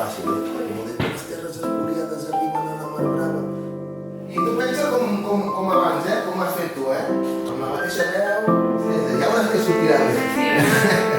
fàcil, com de les terres espoliades arriben a la mar brava. I tu pensa com abans, com has fet tu, amb la mateixa veu, ja veuràs que sortirà bé.